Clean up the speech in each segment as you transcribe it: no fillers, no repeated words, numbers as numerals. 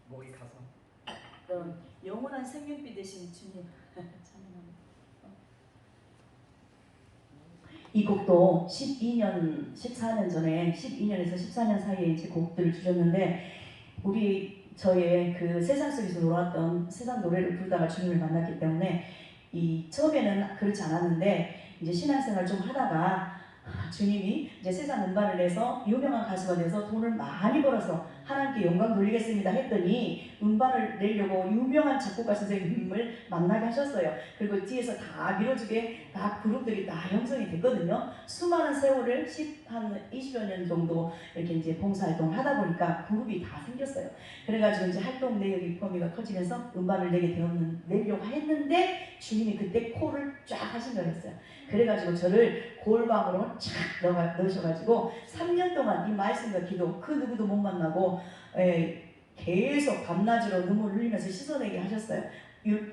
목이 가서 그럼 영원한 생명비 되신 주님 찬양합니다. 이 곡도 12년, 14년 전에 12년에서 14년 사이에 이제 곡들을 주셨는데 저의 그 세상 속에서 놀았던 세상 노래를 부르다가 주님을 만났기 때문에 이 처음에는 그렇지 않았는데 이제 신앙생활 좀 하다가 주님이 이제 세상 음반을 내서 유명한 가수가 돼서 돈을 많이 벌어서 하나님께 영광 돌리겠습니다 했더니 음반을 내려고 유명한 작곡가 선생님을 만나게 하셨어요. 그리고 뒤에서 다 밀어주게 다 그룹들이 다 형성이 됐거든요. 수많은 세월을 한 20여 년 정도 이렇게 이제 봉사활동을 하다 보니까 그룹이 다 생겼어요. 그래가지고 이제 활동 내역이 범위가 커지면서 음반을 내려고 했는데 주님이 그때 콜을 쫙 하신 거였어요. 그래가지고 저를 골방으로 착 넣으셔가지고 3년 동안 이 말씀과 기도 그 누구도 못 만나고 계속 밤낮으로 눈물을 흘리면서 씻어내게 하셨어요.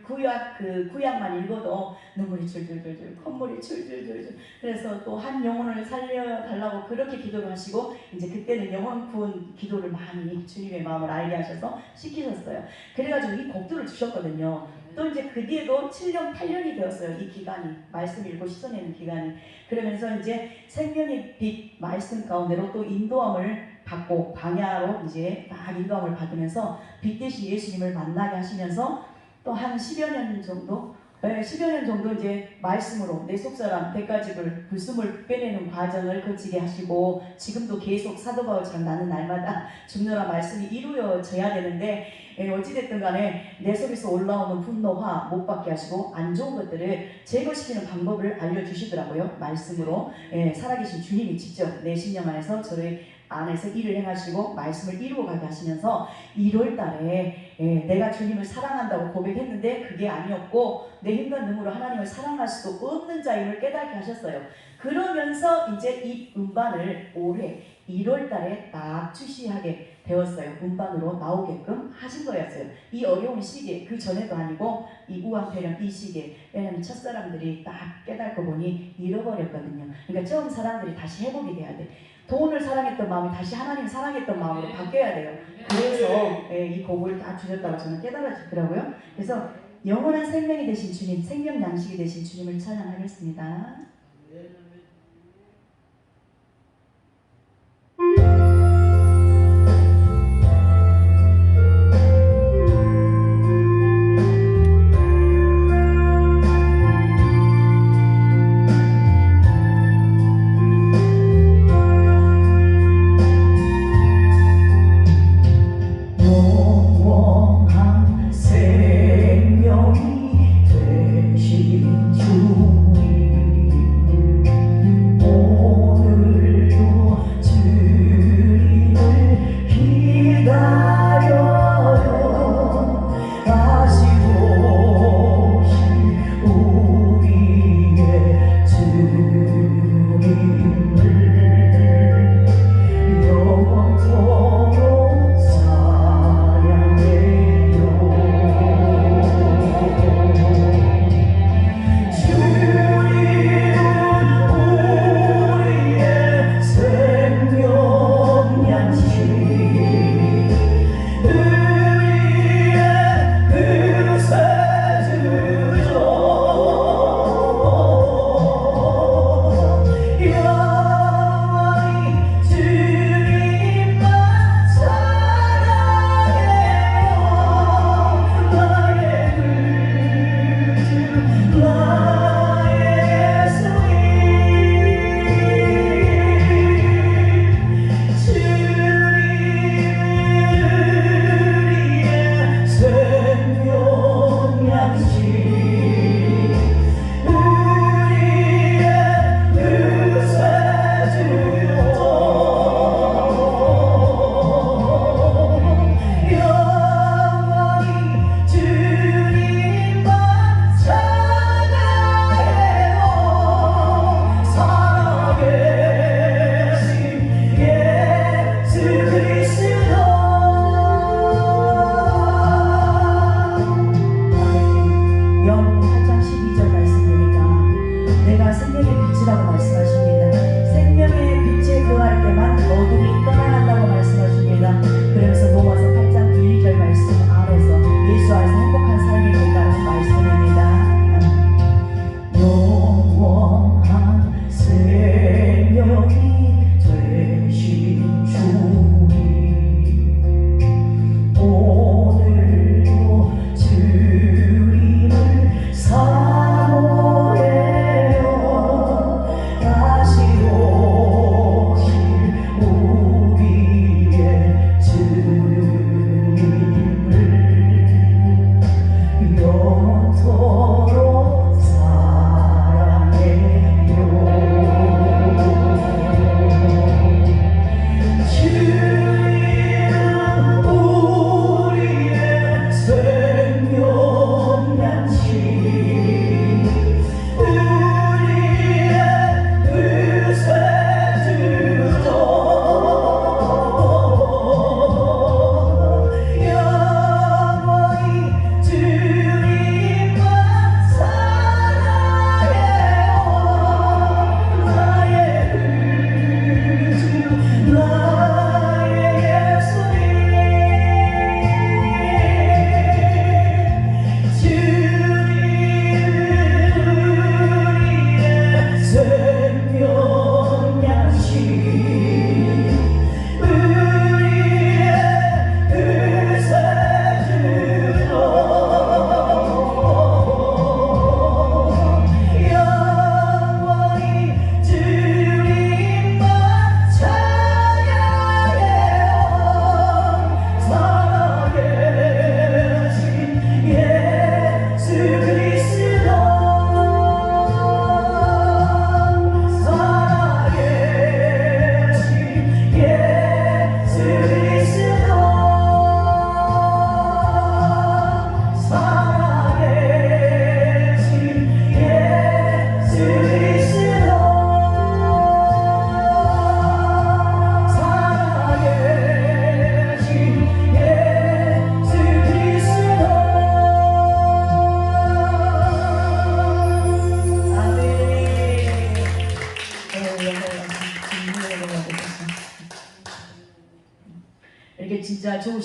구약만 읽어도 눈물이 줄줄줄줄 콧물이 줄줄줄줄. 그래서 또 한 영혼을 살려달라고 그렇게 기도를 하시고 이제 그때는 영혼 구원 기도를 많이 주님의 마음을 알게 하셔서 시키셨어요. 그래가지고 이 곡들을 주셨거든요. 또 이제 그 뒤에도 7년 8년이 되었어요. 이 기간이 말씀 읽고 씻어내는 기간이. 그러면서 이제 생명의 빛 말씀 가운데로 또 인도함을 받고 광야로 이제 막 인도함을 받으면서 빛 대신 예수님을 만나게 하시면서 또 한 10여 년 정도 10여 년 정도 이제 말씀으로 내 속사람 대가집을 불순물 빼내는 과정을 거치게 하시고 지금도 계속 사도 바울처럼 나는 날마다 죽노라 말씀이 이루어져야 되는데 어찌됐든 간에 내 속에서 올라오는 분노화 못 받게 하시고 안 좋은 것들을 제거시키는 방법을 알려주시더라고요. 말씀으로 살아계신 주님이 직접 내 심령 안에서 저를 안에서 일을 행하시고 말씀을 이루어가게 하시면서 1월달에 내가 주님을 사랑한다고 고백했는데 그게 아니었고 내 힘과 능으로 하나님을 사랑할 수도 없는 자임을 깨닫게 하셨어요. 그러면서 이제 이 음반을 올해 1월달에 딱 출시하게 되었어요. 음반으로 나오게끔 하신 거였어요. 이 어려운 시기에 그 전에도 아니고 이 우한폐렴 이 시기에. 왜냐하면 첫사람들이 딱 깨닫고 보니 잃어버렸거든요. 그러니까 처음 사람들이 다시 회복이 돼야 돼. 돈을 사랑했던 마음이 다시 하나님을 사랑했던 마음으로 바뀌어야 돼요. 그래서 이 곡을 다 주셨다고 저는 깨달아지더라고요. 그래서 영원한 생명이 되신 주님, 생명 양식이 되신 주님을 찬양하겠습니다. 생명이 되신 주님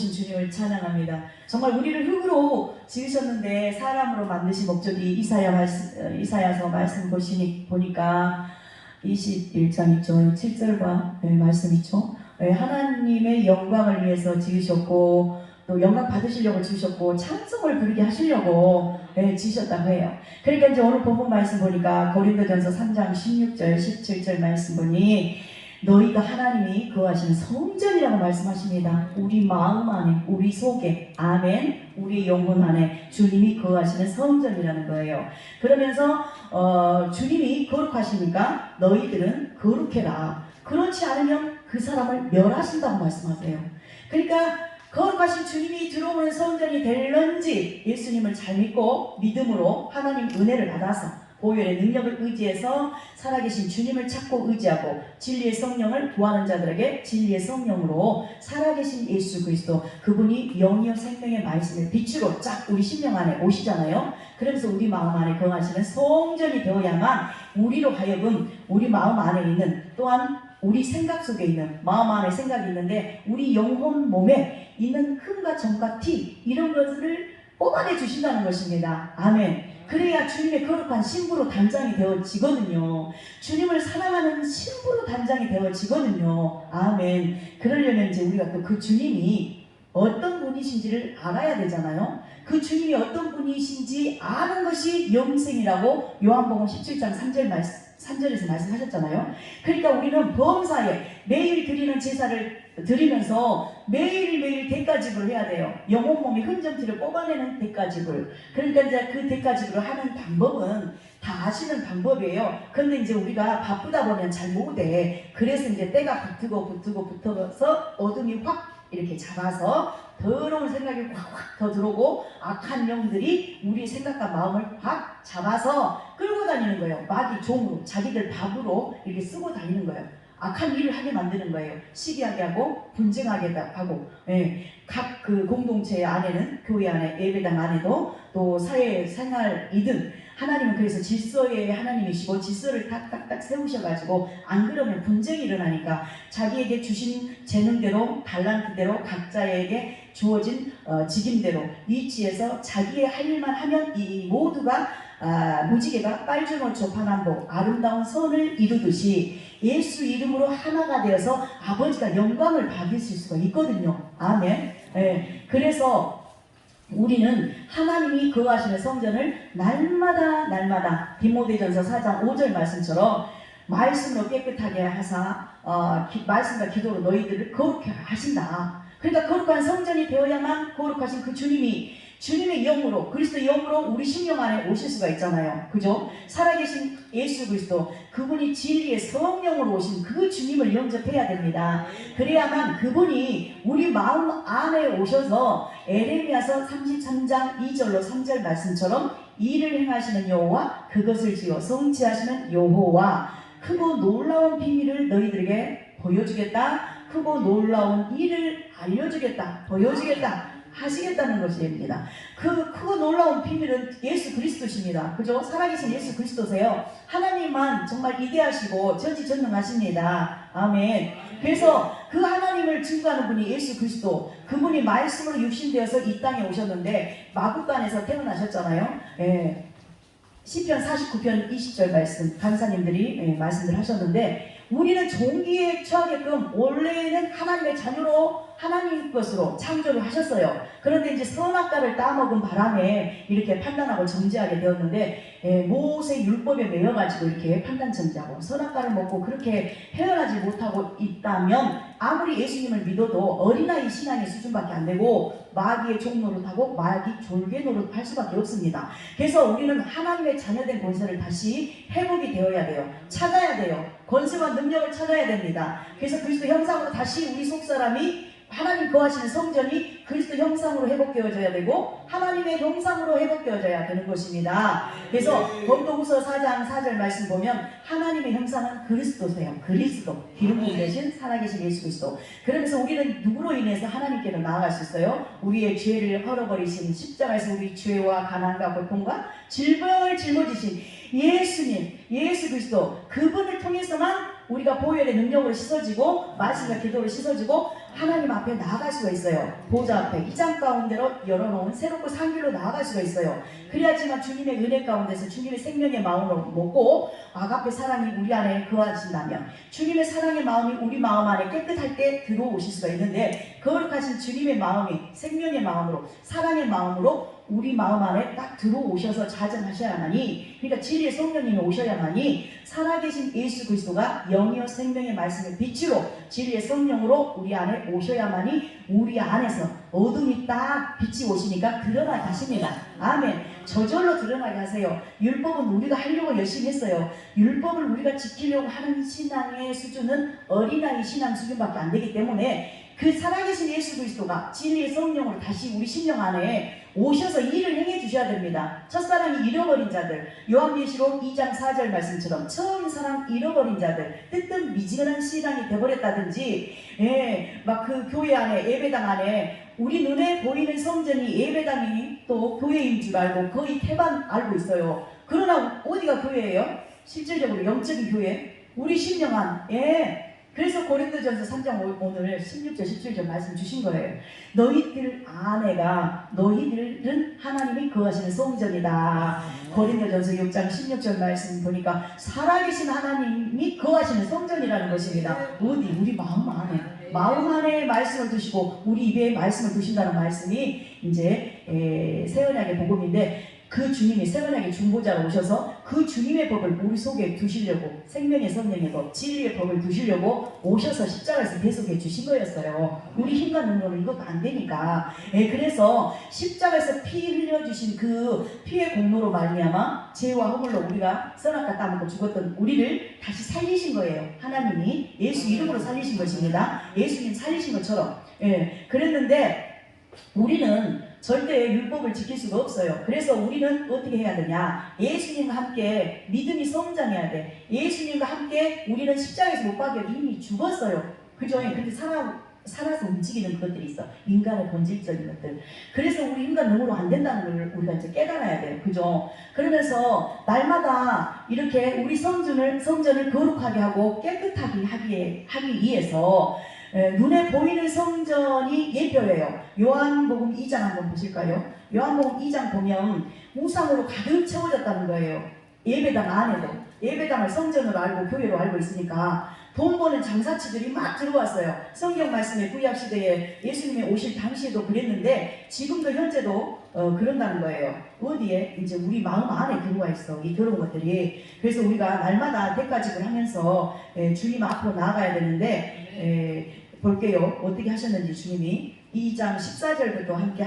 오신 주님을 찬양합니다. 정말 우리를 흙으로 지으셨는데 사람으로 만드신 목적이 이사야서 말씀 보니까 21장 있죠. 7절과 말씀 있죠. 하나님의 영광을 위해서 지으셨고 또 영광 받으시려고 지으셨고 찬송을 부르게 하시려고 지으셨다고 해요. 그러니까 이제 오늘 본문 말씀 보니까 고린도전서 3장 16절 17절 말씀 보니 너희가 하나님이 거하시는 성전이라고 말씀하십니다. 우리 마음 안에, 우리 속에, 아멘, 우리 영혼 안에 주님이 거하시는 성전이라는 거예요. 그러면서 주님이 거룩하시니까 너희들은 거룩해라. 그렇지 않으면 그 사람을 멸하신다고 말씀하세요. 그러니까 거룩하신 주님이 들어오는 성전이 될런지 예수님을 잘 믿고 믿음으로 하나님 은혜를 받아서 보혈의 능력을 의지해서 살아계신 주님을 찾고 의지하고 진리의 성령을 구하는 자들에게 진리의 성령으로 살아계신 예수 그리스도, 그분이 영이요 생명의 말씀을 빛으로 쫙 우리 심령 안에 오시잖아요. 그러면서 우리 마음 안에 거하시는 성전이 되어야만 우리로 하여금 우리 마음 안에 있는, 또한 우리 생각 속에 있는, 마음 안에 생각이 있는데 우리 영혼 몸에 있는 흠과 점과 티, 이런 것을 뽑아내 주신다는 것입니다. 아멘. 그래야 주님의 거룩한 신부로 단장이 되어지거든요. 주님을 사랑하는 신부로 단장이 되어지거든요. 아멘. 그러려면 이제 우리가 또 그 주님이 어떤 분이신지를 알아야 되잖아요. 그 주님이 어떤 분이신지 아는 것이 영생이라고 요한복음 17장 3절에서 말씀하셨잖아요. 그러니까 우리는 범사에 매일 드리는 제사를 드리면서 매일매일 대가지불을 해야 돼요. 영혼 몸의 흔적들을 뽑아내는 대가지불. 그러니까 이제 그 대가지불을 하는 방법은 다 아시는 방법이에요. 근데 이제 우리가 바쁘다 보면 잘 못해. 그래서 이제 때가 붙어서 어둠이 확 이렇게 잡아서 더러운 생각이 확 더 들어오고 악한 영들이 우리 생각과 마음을 확 잡아서 끌고 다니는 거예요. 마귀 종으로, 자기들 밥으로 이렇게 쓰고 다니는 거예요. 악한 일을 하게 만드는 거예요. 시기하게 하고 분쟁하게 하고, 각 그 공동체 안에는, 교회 안에, 예배당 안에도 또 사회생활이든 하나님은 그래서 질서의 하나님이시고 질서를 딱딱딱 세우셔가지고 안 그러면 분쟁이 일어나니까 자기에게 주신 재능대로, 달란트대로, 각자에게 주어진 직임대로 위치에서 자기의 할 일만 하면 이 모두가 무지개가 빨주노 조판한복 아름다운 선을 이루듯이 예수 이름으로 하나가 되어서 아버지가 영광을 받으실 수가 있거든요. 아멘. 그래서 우리는 하나님이 거하시는 성전을 날마다 디모데전서 4장 5절 말씀처럼 말씀으로 깨끗하게 하사 말씀과 기도로 너희들을 거룩하게 하신다. 그러니까 거룩한 성전이 되어야만 거룩하신 그 주님의 영으로, 그리스도의 영으로 우리 심령 안에 오실 수가 있잖아요. 그죠? 살아계신 예수 그리스도, 그분이 진리의 성령으로 오신 그 주님을 영접해야 됩니다. 그래야만 그분이 우리 마음 안에 오셔서 에레미야서 33장 2절로 3절 말씀처럼 일을 행하시는 여호와, 그것을 지어 성취하시는 여호와, 크고 놀라운 비밀을 너희들에게 보여주겠다. 크고 놀라운 일을 알려주겠다. 보여주겠다. 하시겠다는 것입니다. 그 크고 놀라운 비밀은 예수 그리스도십니다. 그죠? 살아계신 예수 그리스도세요. 하나님만 정말 위대하시고 전지전능하십니다. 아멘. 그래서 그 하나님을 증거하는 분이 예수 그리스도, 그분이 말씀으로 육신되어서 이 땅에 오셨는데 마구간에서 태어나셨잖아요. 시편 49편 20절 말씀 간사님들이 말씀을 하셨는데, 우리는 종기에 처하게끔 원래는 하나님의 자녀로 하나님 것으로 창조를 하셨어요. 그런데 이제 선악과를 따먹은 바람에 이렇게 판단하고 정죄하게 되었는데, 모세 율법에 매여가지고 이렇게 판단 정죄하고 선악과를 먹고 그렇게 헤어나지 못하고 있다면 아무리 예수님을 믿어도 어린아이 신앙의 수준밖에 안 되고 마귀의 종 노릇하고 마귀 졸개 노릇할 수밖에 없습니다. 그래서 우리는 하나님의 자녀된 권세를 다시 회복이 되어야 돼요. 찾아야 돼요. 권세와 능력을 찾아야 됩니다. 그래서 그리스도 형상으로 다시 우리 속사람이, 하나님 거하시는 성전이 그리스도 형상으로 회복되어져야 되고 하나님의 형상으로 회복되어져야 되는 것입니다. 그래서 고린도후서 4장 4절 말씀 보면 하나님의 형상은 그리스도세요. 그리스도, 기름 부음 되신 살아계신 예수 그리스도. 그러면서 우리는 누구로 인해서 하나님께로 나아갈 수 있어요? 우리의 죄를 헐어버리신 십자가에서 우리 죄와 가난과 고통과 질병을 짊어지신 예수님, 예수 그리스도, 그분을 통해서만 우리가 보혈의 능력으로 씻어지고 말씀과 기도로 씻어지고 하나님 앞에 나아갈 수가 있어요. 보좌 앞에 이장 가운데로 열어놓은 새롭고 산 길로 나아갈 수가 있어요. 그래야지만 주님의 은혜 가운데서 주님의 생명의 마음을 먹고 아가페 사랑이 우리 안에 거하신다면, 주님의 사랑의 마음이 우리 마음 안에 깨끗할 때 들어오실 수가 있는데, 거룩하신 주님의 마음이 생명의 마음으로 사랑의 마음으로 우리 마음 안에 딱 들어오셔서 자정하셔야만이, 그러니까 진리의 성령님이 오셔야만이 살아계신 예수 그리스도가 영이요 생명의 말씀의 빛으로 진리의 성령으로 우리 안에 오셔야만이 우리 안에서 어둠이 딱 빛이 오시니까 드러나게 하십니다. 아멘. 저절로 드러나게 하세요. 율법은 우리가 하려고 열심히 했어요. 율법을 우리가 지키려고 하는 신앙의 수준은 어린아이 신앙 수준밖에 안 되기 때문에, 그 살아계신 예수 그리스도가 진리의 성령으로 다시 우리 심령 안에 오셔서 일을 행해 주셔야 됩니다. 첫사랑이 잃어버린 자들, 요한계시록 2장 4절 말씀처럼 처음 사랑 잃어버린 자들, 뜨뜻 미지근한 신앙이 되어버렸다든지, 막 그 교회 안에, 예배당 안에 우리 눈에 보이는 성전이 예배당이 또 교회인 줄 알고 거의 태반 알고 있어요. 그러나 어디가 교회예요? 실질적으로 영적인 교회, 우리 심령 안. 그래서 고린도전서 3장 오늘 16절 17절 말씀 주신 거예요. 너희들 안에가, 너희들은 하나님이 거하시는 성전이다. 고린도전서 6장 16절 말씀 보니까 살아계신 하나님이 거하시는 성전이라는 것입니다. 어디? 우리 마음 안에. 마음 안에 말씀을 두시고 우리 입에 말씀을 두신다는 말씀이 이제 새 언약의 복음인데, 그 주님이 새 언약의 중보자로 오셔서 그 주님의 법을 우리 속에 두시려고, 생명의 성령의 법, 진리의 법을 두시려고 오셔서 십자가에서 배속해 주신 거였어요. 우리 힘과 능력은 이것도 안 되니까. 그래서 십자가에서 피 흘려주신 그 피의 공로로 말미암아 죄와 허물로 우리가 선악과 따먹고 죽었던 우리를 다시 살리신 거예요. 하나님이 예수 이름으로 살리신 것입니다. 예수님 살리신 것처럼. 그랬는데 우리는 절대 율법을 지킬 수가 없어요. 그래서 우리는 어떻게 해야 되냐? 예수님과 함께 믿음이 성장해야 돼. 예수님과 함께 우리는 십자가에서 못 박혀 이미 죽었어요. 그죠? 근데 살아서 움직이는 것들이 있어. 인간의 본질적인 것들. 그래서 우리 인간 능으로 안 된다는 걸 우리가 이제 깨달아야 돼요. 그죠? 그러면서 날마다 이렇게 우리 성전을 거룩하게 하고 깨끗하게 하기 위해서 눈에 보이는 성전이 예표예요. 요한복음 2장 한번 보실까요? 요한복음 2장 보면 우상으로 가득 채워졌다는 거예요. 예배당 안에도. 예배당을 성전으로 알고 교회로 알고 있으니까 돈 버는 장사치들이 막 들어왔어요. 성경 말씀에 구약시대에 예수님이 오실 당시에도 그랬는데 지금도 현재도 그런다는 거예요. 어디에? 이제 우리 마음 안에 들어와 있어. 이 더러운 것들이. 그래서 우리가 날마다 대가직을 하면서 주님 앞으로 나아가야 되는데, 볼게요. 어떻게 하셨는지 주님이 2장 14절부터 함께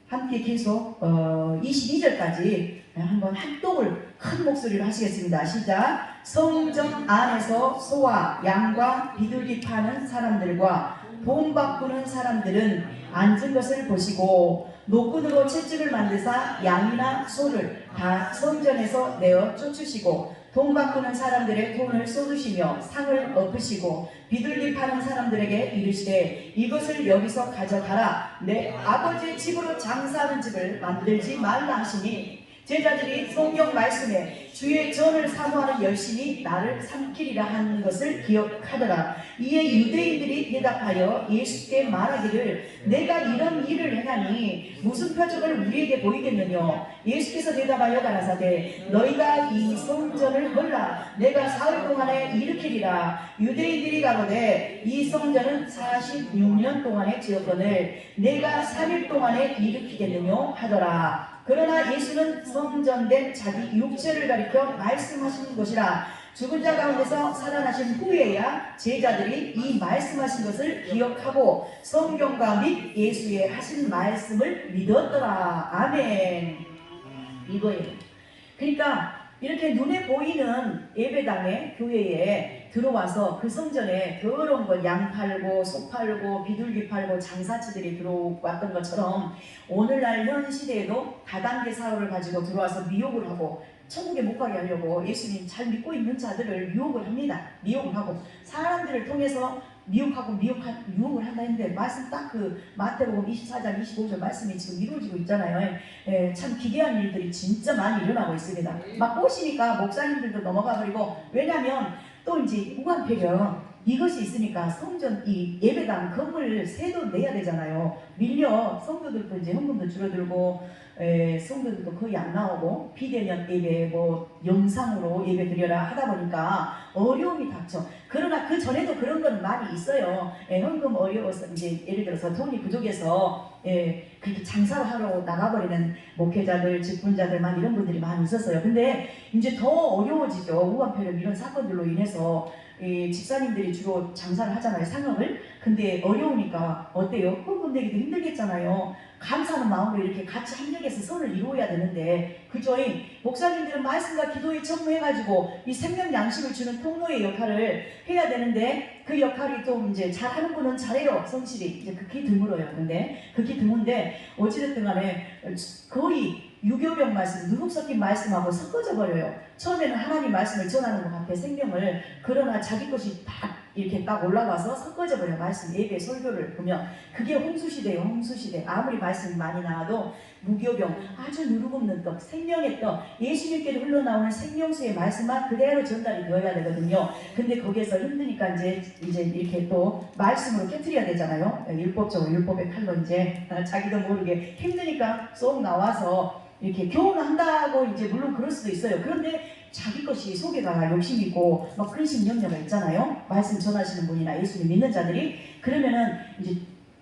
함께 계속 22절까지 한번 합독을 큰 목소리로 하시겠습니다. 시작. 성전 안에서 소와 양과 비둘기 파는 사람들과 돈 바꾸는 사람들은 앉은 것을 보시고 노끈으로 채찍을 만드사 양이나 소를 다 성전에서 내어 쫓으시고 돈 바꾸는 사람들의 돈을 쏟으시며 상을 엎으시고 비둘기 파는 사람들에게 이르시되 이것을 여기서 가져가라. 내 아버지의 집으로 장사하는 집을 만들지 말라 하시니, 제자들이 성경 말씀에 주의 전을 사모하는 열심이 나를 삼키리라 하는 것을 기억하더라. 이에 유대인들이 대답하여 예수께 말하기를 내가 이런 일을 행하니 무슨 표적을 우리에게 보이겠느냐. 예수께서 대답하여 가라사대 너희가 이 성전을 헐라. 내가 사흘 동안에 일으키리라. 유대인들이 가로되 이 성전은 46년 동안에 지었거늘 내가 3일 동안에 일으키겠느냐 하더라. 그러나 예수는 성전된 자기 육체를 가리켜 말씀하시는 것이라. 죽은 자 가운데서 살아나신 후에야 제자들이 이 말씀하신 것을 기억하고 성경과 및 예수의 하신 말씀을 믿었더라. 아멘. 이거예요. 그러니까 이렇게 눈에 보이는 예배당에, 교회에 들어와서 그 성전에 더러운 것, 양 팔고 소 팔고 비둘기 팔고 장사치들이 들어왔던 것처럼 오늘날 현 시대에도 다단계 사업을 가지고 들어와서 미혹을 하고 천국에 못 가게 하려고 예수님 잘 믿고 있는 자들을 유혹을 합니다. 미혹을 하고 사람들을 통해서 유혹을 한다 했는데, 말씀 딱 그 마태복음 24장 25절 말씀이 지금 이루어지고 있잖아요. 참 기괴한 일들이 진짜 많이 일어나고 있습니다. 막 오시니까 목사님들도 넘어가 버리고, 왜냐면 또 이제 무관폐경, 이것이 있으니까 성전 이 예배당 건물 세도 내야 되잖아요. 밀려 성도들도 이제 헌금도 줄어들고 성도들도 거의 안 나오고 비대면 예배 뭐 영상으로 예배 드려라 하다 보니까 어려움이 닥쳐. 그러나 그 전에도 그런 건 많이 있어요. 헌금 어려워서 이제 예를 들어서 돈이 부족해서 그렇게 장사를 하러 나가버리는 목회자들, 직분자들만 이런 분들이 많이 있었어요. 근데 이제 더 어려워지죠. 우한폐렴 이런 사건들로 인해서 집사님들이 주로 장사를 하잖아요. 상업을. 근데 어려우니까 어때요? 헌금 내기도 힘들겠잖아요. 감사하는 마음으로 이렇게 같이 합력해서 선을 이루어야 되는데 그죠? 목사님들은 말씀과 기도에 전무해가지고 이 생명 양식을 주는 통로의 역할을 해야 되는데 그 역할이 좀 이제 잘하는 분은 잘해요. 성실히 이제 극히 드물어요. 근데 극히 드문데 어찌됐든 간에 거의 유교병 말씀, 누룩 섞인 말씀하고 섞어져 버려요. 처음에는 하나님 말씀을 전하는 것 같아 생명을. 그러나 자기 것이 딱 이렇게 딱 올라가서 섞어져 버려. 말씀 예배 설교를 보면 그게 홍수시대예요. 홍수시대. 아무리 말씀이 많이 나와도 무교병, 아주 누룩 없는 떡, 생명의 떡, 예수님께로 흘러나오는 생명수의 말씀만 그대로 전달이 되어야 되거든요. 근데 거기에서 힘드니까 이제 이렇게 또 말씀으로 깨트려야 되잖아요. 율법적으로 율법의 칼로 이제 자기도 모르게 힘드니까 쏙 나와서 이렇게 교훈한다고 이제 물론 그럴 수도 있어요. 그런데 자기 것이 속에다가 욕심 있고 막 근심 염려가 있잖아요. 말씀 전하시는 분이나 예수님 믿는 자들이 그러면은 이제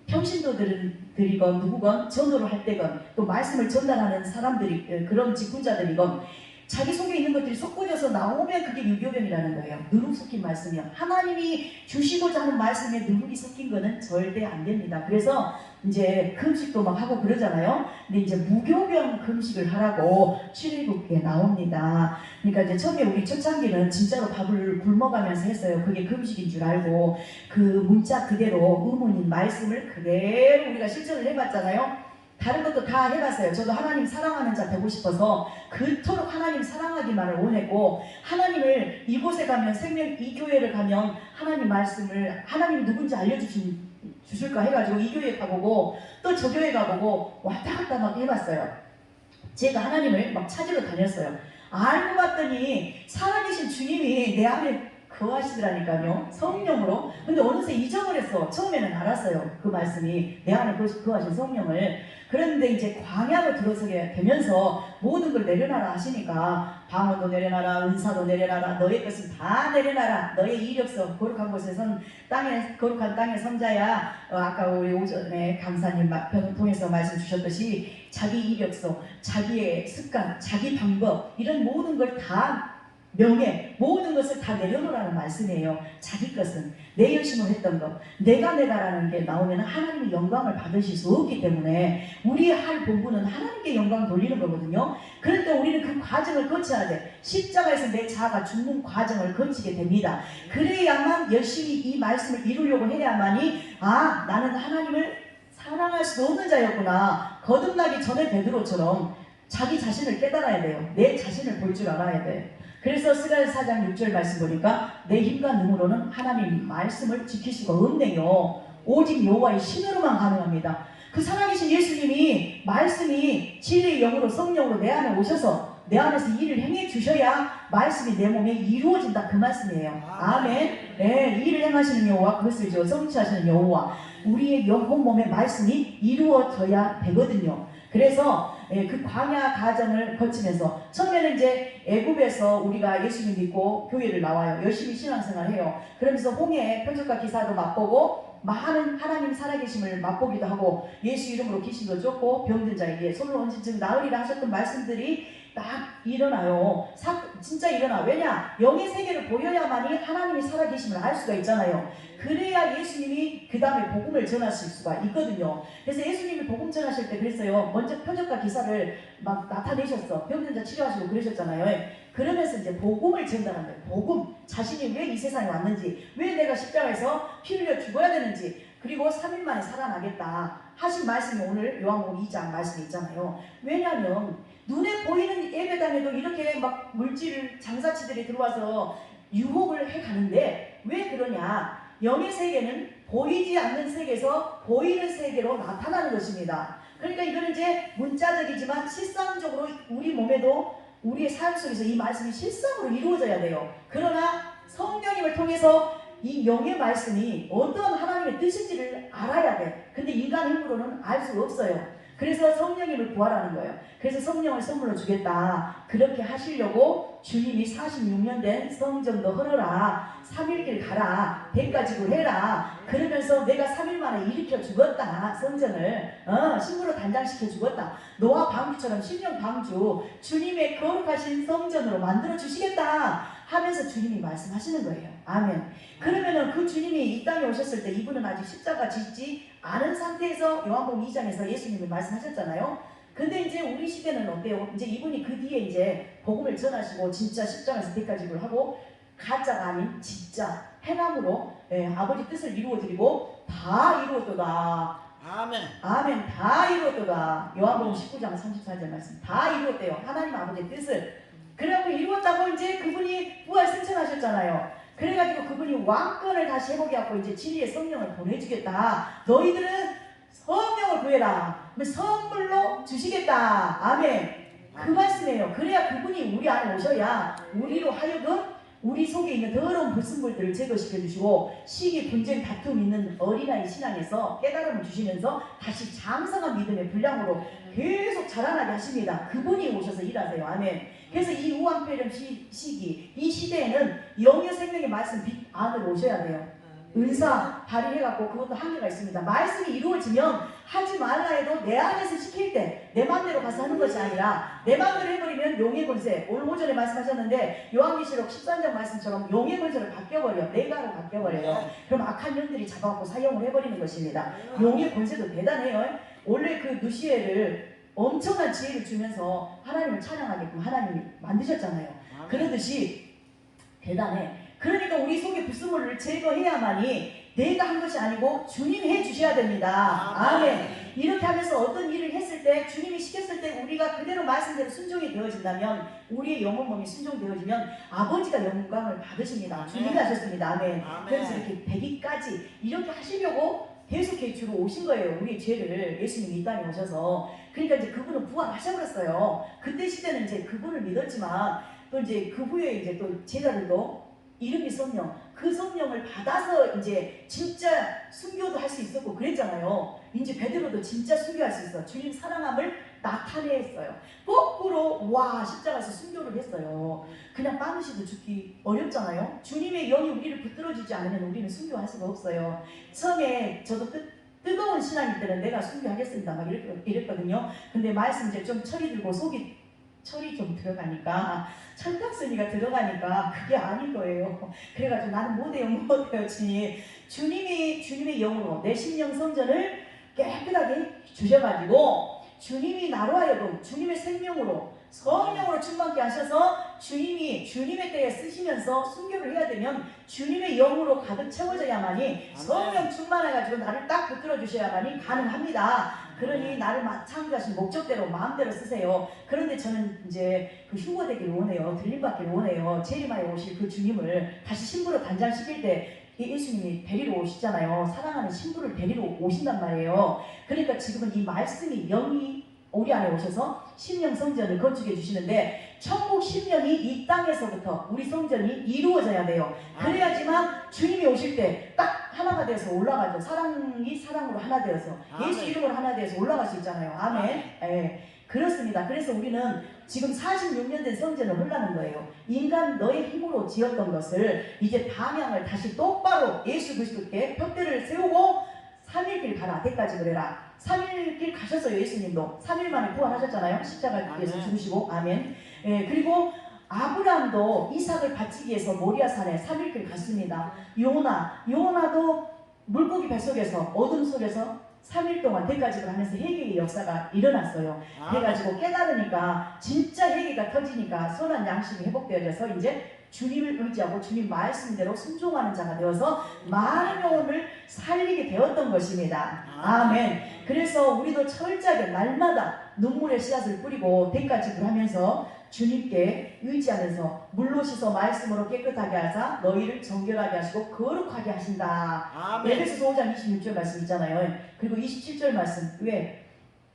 평신도들이건 누구건 전도를 할 때건 또 말씀을 전달하는 사람들이 그런 직분자들이건 자기 속에 있는 것들이 섞어져서 나오면 그게 유교병이라는 거예요. 누룩 섞인 말씀이요. 하나님이 주시고자 하는 말씀에 누룩이 섞인 거는 절대 안 됩니다. 그래서 이제 금식도 막 하고 그러잖아요. 근데 이제 무교병 금식을 하라고 출애굽기에 나옵니다. 그러니까 이제 처음에 우리 초창기는 진짜로 밥을 굶어가면서 했어요. 그게 금식인 줄 알고 그 문자 그대로 의문인 말씀을 그대로 우리가 실천을 해봤잖아요. 다른 것도 다 해봤어요. 저도 하나님 사랑하는 자 되고 싶어서 그토록 하나님 사랑하기만을 원했고 하나님을 이곳에 가면 생명 이 교회를 가면 하나님 말씀을 하나님이 누군지 알려주실까 해가지고 이 교회 가보고 또 저 교회 가보고 왔다 갔다 막 해봤어요. 제가 하나님을 막 찾으러 다녔어요. 알고 봤더니 살아계신 주님이 내 안에 거하시더라니까요. 성령으로. 근데 어느새 잊어버렸어. 처음에는 알았어요. 그 말씀이 내 안에 거하신 성령을. 그런데 이제 광야로 들어서게 되면서 모든 걸 내려놔라 하시니까 방언도 내려놔라, 은사도 내려놔라, 너의 것은 다 내려놔라. 너의 이력서 거룩한 곳에선 거룩한 땅의 선자야. 아까 우리 오전에 강사님 편을 통해서 말씀 주셨듯이 자기 이력서, 자기의 습관, 자기 방법 이런 모든 걸 다 명예, 모든 것을 다 내려놓으라는 말씀이에요. 자기 것은 내 열심으로 했던 것, 내가라는 게 나오면 하나님의 영광을 받으실 수 없기 때문에 우리의 할 본분은 하나님께 영광을 돌리는 거거든요. 그러니까 우리는 그 과정을 거쳐야 돼. 십자가에서 내 자아가 죽는 과정을 거치게 됩니다. 그래야만 열심히 이 말씀을 이루려고 해야만이 나는 하나님을 사랑할 수 없는 자였구나. 거듭나기 전에 베드로처럼 자기 자신을 깨달아야 돼요. 내 자신을 볼 줄 알아야 돼. 그래서 스가랴서 4장 6절 말씀 보니까 내 힘과 능으로는 하나님 말씀을 지킬 수가 없네요. 오직 여호와의 신으로만 가능합니다. 그 살아계신 예수님이 말씀이 진리의 영으로 성령으로 내 안에 오셔서 내 안에서 일을 행해 주셔야 말씀이 내 몸에 이루어진다 그 말씀이에요. 아멘. 네, 일을 행하시는 여호와 그것을 성취하시는 여호와 우리의 영혼 몸의 말씀이 이루어져야 되거든요. 그래서 그 광야 과정을 거치면서 처음에는 이제 애굽에서 우리가 예수님 믿고 교회를 나와요. 열심히 신앙생활해요. 그러면서 홍해 표적과 기사도 맛보고 많은 하나님 살아계심을 맛보기도 하고 예수 이름으로 귀신도 쫓고 병든 자에게 손을 얹은 즉 나으리라 하셨던 말씀들이 딱 일어나요. 진짜 일어나. 왜냐? 영의 세계를 보여야만이 하나님이 살아계심을 알 수가 있잖아요. 그래야 예수님이 그 다음에 복음을 전하실 수가 있거든요. 그래서 예수님이 복음 전하실 때 그랬어요. 먼저 표적과 기사를 막 나타내셨어. 병든 자 치료하시고 그러셨잖아요. 그러면서 이제 복음을 전달한 거예요. 복음. 자신이 왜 이 세상에 왔는지, 왜 내가 십자가에서 피 흘려 죽어야 되는지, 그리고 3일 만에 살아나겠다 하신 말씀이 오늘 요한복음 2장 말씀이 있잖아요. 왜냐하면 눈에 보이는 예배당에도 이렇게 막 물질 장사치들이 들어와서 유혹을 해가는데 왜 그러냐? 영의 세계는 보이지 않는 세계에서 보이는 세계로 나타나는 것입니다. 그러니까 이거는 이제 문자적이지만 실상적으로 우리 몸에도 우리의 삶 속에서 이 말씀이 실상으로 이루어져야 돼요. 그러나 성령님을 통해서 이 영의 말씀이 어떤 하나님의 뜻인지를 알아야 돼. 근데 인간 힘으로는 알 수 없어요. 그래서 성령님을 구하라는 거예요. 그래서 성령을 선물로 주겠다. 그렇게 하시려고 주님이 46년 된 성전도 헐어라. 3일길 가라. 100가지로 해라. 그러면서 내가 3일 만에 일으켜 죽었다. 성전을 신부로 단장시켜 죽었다. 노아 방주처럼 신령 방주 주님의 거룩하신 성전으로 만들어 주시겠다 하면서 주님이 말씀하시는 거예요. 아멘. 그러면은 그 주님이 이 땅에 오셨을 때 이분은 아직 십자가 짓지 않은 상태에서 요한복음 2장에서 예수님이 말씀하셨잖아요. 근데 이제 우리 시대는 어때요? 이제 이분이 그 뒤에 이제 복음을 전하시고 진짜 십자가에서 대가지를 하고 가짜가 아닌 진짜 행함으로 아버지 뜻을 이루어드리고 다 이루었도다. 아멘. 아멘. 다 이루었도다. 요한복음 19장 34절 말씀. 다 이루었대요. 하나님 아버지의 뜻을. 그래갖고 이루었다고 이제 그분이 부활 승천하셨잖아요. 그래가지고 그분이 왕권을 다시 회복해 갖고 이제 진리의 성령을 보내주겠다. 너희들은 성령을 구해라. 선물로 주시겠다. 아멘. 그 말씀이에요. 그래야 그분이 우리 안에 오셔야 우리로 하여금 우리 속에 있는 더러운 불순물들을 제거시켜 주시고 시기, 분쟁, 다툼 있는 어린아이 신앙에서 깨달음을 주시면서 다시 장성한 믿음의 분량으로 계속 자라나게 하십니다. 그분이 오셔서 일하세요. 아멘. 그래서 이 우왕폐렴 시기, 이 시대에는 영의 생명의 말씀 빛 안으로 오셔야 돼요. 은사 발휘해갖고 그것도 한계가 있습니다. 말씀이 이루어지면 하지 말라 해도 내 안에서 시킬 때 내 맘대로 가서 하는 것이 아니라 내 맘대로 해버리면 용의 권세. 오늘 오전에 말씀하셨는데 요한계시록 13장 말씀처럼 용의 권세를 바뀌어버려. 내가로 바뀌어버려요. 그럼 악한 영들이 잡아갖고 사용을 해버리는 것입니다. 용의 권세도 대단해요. 원래 그 누시엘을 엄청난 지혜를 주면서 하나님을 찬양하게끔 하나님이 만드셨잖아요. 그러듯이 대단해. 그러니까 우리 속의 불순물을 제거해야만이 내가 한 것이 아니고 주님이 해주셔야 됩니다. 아멘. 이렇게 하면서 어떤 일을 했을 때 주님이 시켰을 때 우리가 그대로 말씀대로 순종이 되어진다면 우리의 영혼 몸이 순종되어지면 아버지가 영광을 받으십니다. 주님이 하셨습니다. 아멘. 그래서 이렇게 100일까지 이렇게 하시려고 계속해 주로 오신 거예요. 우리의 죄를 예수님이 이 땅에 오셔서. 그러니까 이제 그분은 부활하셔버렸어요. 그때 시대는 이제 그분을 믿었지만 또 이제 그 후에 이제 또 제자들도 이름이 성령, 그 성령을 받아서 이제 진짜 순교도 할 수 있었고 그랬잖아요. 이제 베드로도 진짜 순교할 수 있어. 주님 사랑함을 나타냈어요. 거꾸로 와 십자가에서 순교를 했어요. 그냥 빠르시도 죽기 어렵잖아요. 주님의 영이 우리를 붙들어주지 않으면 우리는 순교할 수가 없어요. 처음에 저도 뜨거운 신앙일 때는 내가 순교하겠습니다 막 이랬거든요. 근데 말씀 이제 좀 철이 들고 속이 철이 좀 들어가니까 철딱서니가 들어가니까 그게 아닌 거예요. 그래가지고 나는 못해요 주님의 영으로 내 심령 성전을 깨끗하게 주셔가지고 주님이 나로 하여금 주님의 생명으로 성령으로 충만케 하셔서 주님의 때에 쓰시면서 순교를 해야 되면 주님의 영으로 가득 채워져야만이 성령 충만해가지고 나를 딱 붙들어 주셔야만이 가능합니다. 그러니 나를 창조하신 목적대로 마음대로 쓰세요. 그런데 저는 이제 그 휴거되기를 원해요. 들림받기를 원해요. 재림하여 오실 그 주님을 다시 신부로 단장시킬 때 예수님이 데리러 오시잖아요. 사랑하는 신부를 데리러 오신단 말이에요. 그러니까 지금은 이 말씀이 영이 우리 안에 오셔서 심령 성전을 건축해 주시는데 천국 심령이 이 땅에서부터 우리 성전이 이루어져야 돼요. 그래야지만 주님이 오실 때 딱 하나가 되어서 올라가죠. 사랑이 사랑으로 하나 되어서 예수 이름으로 하나 되어서 올라갈 수 있잖아요. 아멘. 예, 그렇습니다. 그래서 우리는 지금 46년 된 성전을 헐라는 거예요. 인간 너의 힘으로 지었던 것을 이제 방향을 다시 똑바로 예수 그리스도께 벽대를 세우고 3일길 가라. 대까지 그래라. 3일길 가셨어요. 예수님도 3일 만에 부활하셨잖아요. 십자가에서 죽으시고. 아멘. 예, 그리고 아브라함도 이삭을 바치기 위해서 모리아산에 3일길 갔습니다. 요나도 물고기 뱃속에서 어둠 속에서 3일 동안 대가집을 하면서 회개의 역사가 일어났어요. 그래가지고 깨달으니까 진짜 회개가 터지니까 선한 양심이 회복되어져서 이제 주님을 의지하고 주님 말씀대로 순종하는 자가 되어서 많은 영혼을 살리게 되었던 것입니다. 아멘. 그래서 우리도 철저하게 날마다 눈물의 씨앗을 뿌리고 대가집을 하면서 주님께 의지하면서 물로 씻어 말씀으로 깨끗하게 하사 너희를 정결하게 하시고 거룩하게 하신다. 에베소서 5장 26절 말씀 있잖아요. 그리고 27절 말씀 왜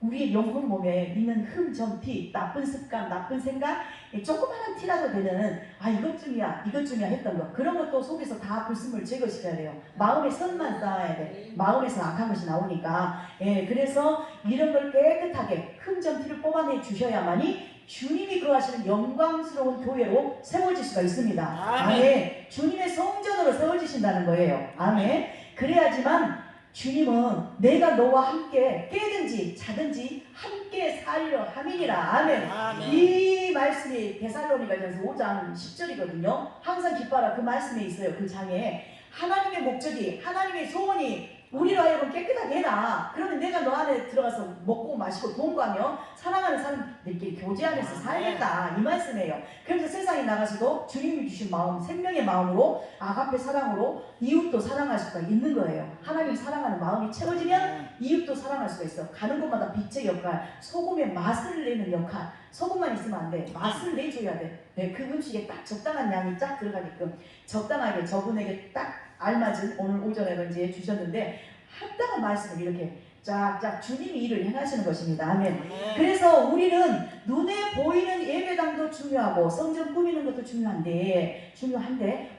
우리의 영혼 몸에 있는 흠, 점, 티, 나쁜 습관, 나쁜 생각, 조그마한 티라도 되는 이것쯤이야 했던 거, 그런 것도 속에서 다 불순물 제거시켜야 돼요. 마음의 선만 쌓아야 돼. 마음에서 악한 것이 나오니까. 그래서 이런 걸 깨끗하게 흠, 점, 티를 뽑아내 주셔야만이 주님이 거하시는 영광스러운 교회로 세워질 수가 있습니다. 아멘. 주님의 성전으로 세워지신다는 거예요. 아멘. 그래야지만 주님은 내가 너와 함께 깨든지 자든지 함께 살려 함이니라. 아멘. 이 말씀이 데살로니가전서 5장 10절이거든요. 항상 기뻐하라, 그 말씀에 있어요. 그 장에 하나님의 목적이, 하나님의 소원이 우리로 하여금 깨끗하게 해라. 그러면 내가 너 안에 들어가서 먹고 마시고 동거하며 사랑하는 사람들끼리 교제하면서 살겠다, 이 말씀이에요. 그래서 세상에 나가서도 주님이 주신 마음, 생명의 마음으로, 아가페 사랑으로 이웃도 사랑할 수가 있는 거예요. 하나님 사랑하는 마음이 채워지면 이웃도 사랑할 수가 있어. 가는 곳마다 빛의 역할, 소금의 맛을 내는 역할. 소금만 있으면 안 돼. 맛을 내줘야 돼. 그 음식에 딱 적당한 양이 쫙 들어가게끔 적당하게 저분에게 딱 알맞은 오늘 오전에도 이제 주셨는데 합당한 말씀을 이렇게 쫙쫙 주님이 일을 행하시는 것입니다. 아멘. 그래서 우리는 눈에 보이는 예배당도 중요하고 성전 꾸미는 것도 중요한데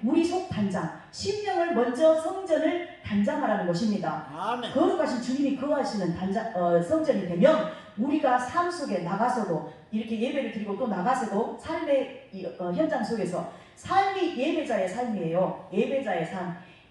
우리 속 단장, 심령을 먼저 성전을 단장하라는 것입니다. 아멘. 거룩하신 주님이 거하시는 성전이 되면 우리가 삶 속에 나가서도 이렇게 예배를 드리고 또 나가서도 삶의 현장 속에서 삶이 예배자의 삶이에요. 예배자의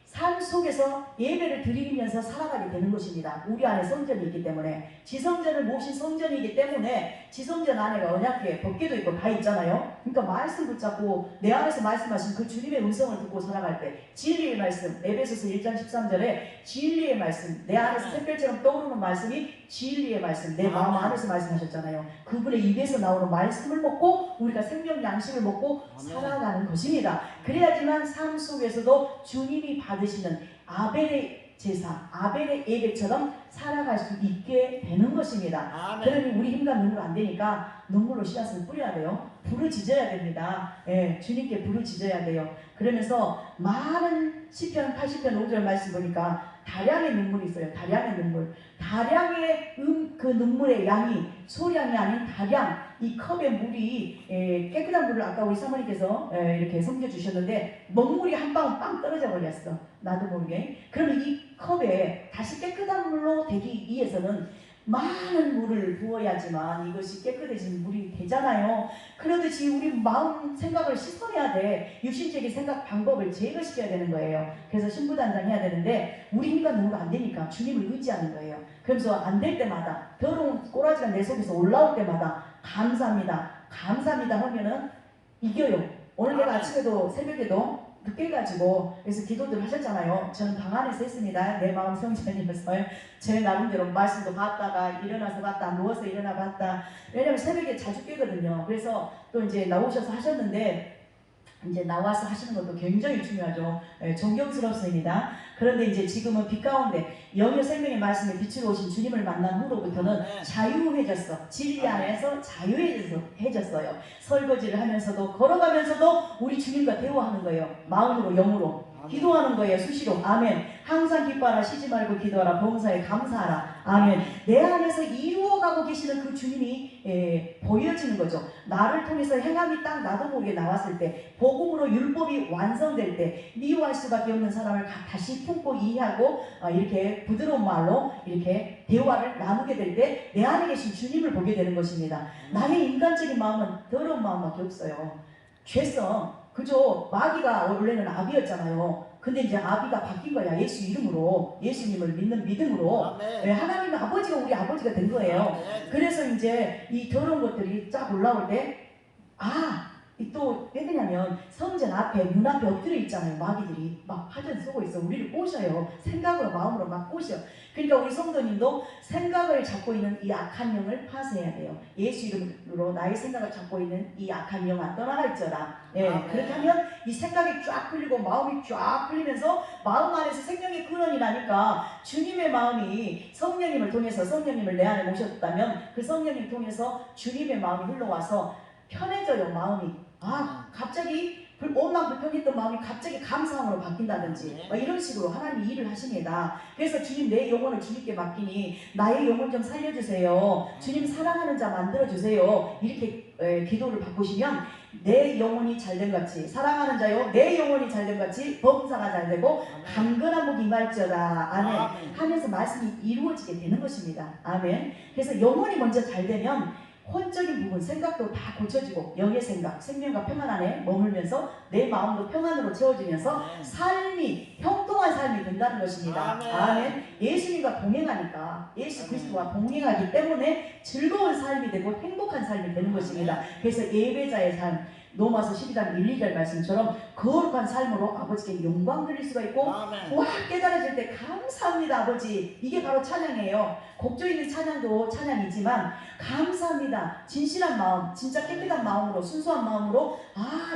삶 속에서 예배를 드리면서 살아가게 되는 것입니다. 우리 안에 성전이 있기 때문에, 지성전을 모신 성전이기 때문에 지성전 안에가 언약궤, 법궤도 있고 다 있잖아요. 그러니까 말씀 붙잡고 내 안에서 말씀하신 그 주님의 음성을 듣고 살아갈 때 진리의 말씀, 에베소서 1장 13절에 진리의 말씀, 내 안에서 샛별처럼 떠오르는 말씀이 진리의 말씀, 내 마음 안에서 말씀하셨잖아요. 그분의 입에서 나오는 말씀을 먹고 우리가 생명 양식을 먹고 살아가는 것입니다. 그래야지만 삶 속에서도 주님이 받으시는 아벨의 제사, 아벨의 예배처럼 살아갈 수 있게 되는 것입니다. 아멘. 그러니 우리 힘과 눈으로 안 되니까 눈물로 씨앗을 뿌려야 돼요. 부르짖어야 됩니다. 주님께 부르짖어야 돼요. 그러면서 많은 시편 80편 5절 말씀 보니까 다량의 눈물이 있어요. 다량의 눈물. 다량의 그 눈물의 양이 소량이 아닌 다량, 이 컵의 물이 깨끗한 물을 아까 우리 사모님께서 이렇게 섬겨주셨는데 먹물이 한 방울 빵 떨어져 버렸어. 나도 모르게. 그러면 이 컵에 다시 깨끗한 물로 되기 위해서는 많은 물을 부어야지만 이것이 깨끗해진 물이 되잖아요. 그러듯이 우리 마음 생각을 씻어내야 돼. 육신적인 생각 방법을 제거시켜야 되는 거예요. 그래서 신부단장해야 되는데 우리 힘과 눈으로 안 되니까 주님을 의지하는 거예요. 그러면서 안 될 때마다, 더러운 꼬라지가 내 속에서 올라올 때마다 감사합니다, 감사합니다 하면은 이겨요. 오늘 내가 아침에도 새벽에도 늦게 가지고 그래서 기도들 하셨잖아요. 저는 방 안에서 했습니다. 내 마음 성전이었어요. 제 나름대로 말씀도 봤다가 일어나서 봤다, 누워서 일어나 봤다. 왜냐면 새벽에 자주 깨거든요. 그래서 또 이제 나오셔서 하셨는데 이제 나와서 하시는 것도 굉장히 중요하죠. 존경스럽습니다. 그런데 이제 지금은 빛 가운데 영의 생명의 말씀에 빛으로 오신 주님을 만난 후로부터는 자유해졌어. 진리 안에서 자유해졌어요. 설거지를 하면서도 걸어가면서도 우리 주님과 대화하는 거예요. 마음으로 영으로 기도하는 거예요. 수시로. 아멘. 항상 기뻐하라, 쉬지 말고 기도하라, 봉사에 감사하라. 아멘. 내 안에서 이루어가고 계시는 그 주님이 보여지는 거죠. 나를 통해서 행함이 딱 나도 모르게 나왔을 때, 복음으로 율법이 완성될 때 미워할 수밖에 없는 사람을 다시 품고 이해하고 이렇게 부드러운 말로 이렇게 대화를 나누게 될 때 내 안에 계신 주님을 보게 되는 것입니다. 나의 인간적인 마음은 더러운 마음밖에 없어요. 죄성, 그죠? 마귀가 원래는 아비였잖아요. 근데 이제 아비가 바뀐 거야. 예수 이름으로, 예수님을 믿는 믿음으로. 하나님 아버지가 우리 아버지가 된 거예요. 그래서 이제 이 더러운 것들이 쫙 올라올 때, 또 왜 그러냐면 성전 앞에 눈앞에 엎드려 있잖아요. 마귀들이 막 파전 쏘고 있어. 우리를 꼬셔요. 생각으로 마음으로 막 꼬셔. 그러니까 우리 성도님도 생각을 잡고 있는 이 악한 영을 파쇄해야 돼요. 예수 이름으로 나의 생각을 잡고 있는 이 악한 영아 떠나갈지어다. 그렇게 하면 이 생각이 쫙 풀리고 마음이 쫙 풀리면서 마음 안에서 생명의 근원이 나니까 주님의 마음이 성령님을 통해서, 성령님을 내 안에 모셨다면 그 성령님 통해서 주님의 마음이 흘러와서 편해져요. 마음이. 갑자기 원망 불평했던 마음이 갑자기 감사함으로 바뀐다든지 이런 식으로 하나님이 일을 하십니다. 그래서 주님 내 영혼을 주님께 맡기니 나의 영혼 좀 살려주세요. 주님 사랑하는 자 만들어주세요. 이렇게 기도를 바꾸시면 내 영혼이 잘된 같이 사랑하는 자요 내 영혼이 잘된 같이 범사가 잘되고 강건한 복이 임할지어다. 아멘. 하면서 말씀이 이루어지게 되는 것입니다. 아멘. 그래서 영혼이 먼저 잘되면 혼적인 부분, 생각도 다 고쳐지고 영의 생각, 생명과 평안 안에 머물면서 내 마음도 평안으로 채워지면서 삶이 형통한 삶이 된다는 것입니다. 아멘. 예수님과 동행하니까 예수 그리스도와 동행하기 때문에 즐거운 삶이 되고 행복한 삶이 되는 것입니다. 그래서 예배자의 삶, 로마서 12장 1, 2절 말씀처럼 거룩한 삶으로 아버지께 영광 드릴 수가 있고 와 깨달아질 때 감사합니다 아버지, 이게 바로 찬양이에요. 곡조 있는 찬양도 찬양이지만 감사합니다, 진실한 마음, 진짜 깨끗한 마음으로 순수한 마음으로